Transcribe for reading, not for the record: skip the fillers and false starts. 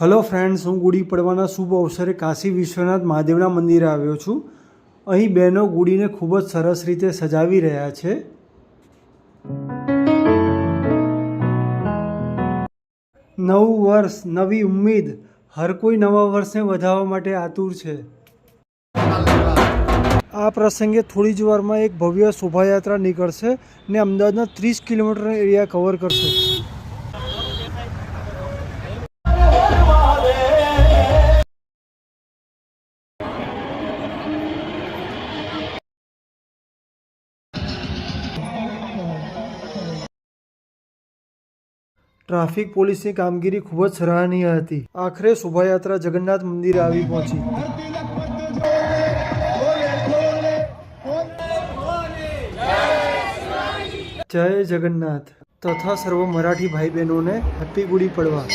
Hello friends, હું ગુડી પડવાના શુભ અવસરે કાશી વિશ્વનાથ મહાદેવના મંદિરે આવ્યો છું. અહીં બહેનો ગુડીને ખૂબ જ સરસ રીતે સજાવી રહ્યા છે. નવું વર્ષ, નવી ઉમ્મીદ, હર કોઈ નવા વર્ષને વધાવવા માટે આતુર છે. આ પ્રસંગે થોડી જ વારમાં એક ભવ્ય શોભાયાત્રા નીકળશે ને અમદાવાદના 30 કિલોમીટરનો એરિયા કવર કરશે. ટ્રાફિક પોલીસની કામગીરી ખૂબ જ સરાહનીય હતી. આખરે શોભાયાત્રા જગન્નાથ મંદિરે આવી પહોંચી. જય જગન્નાથ તથા સર્વ મરાઠી ભાઈ બહેનોને હેપી ગુડી પડવા.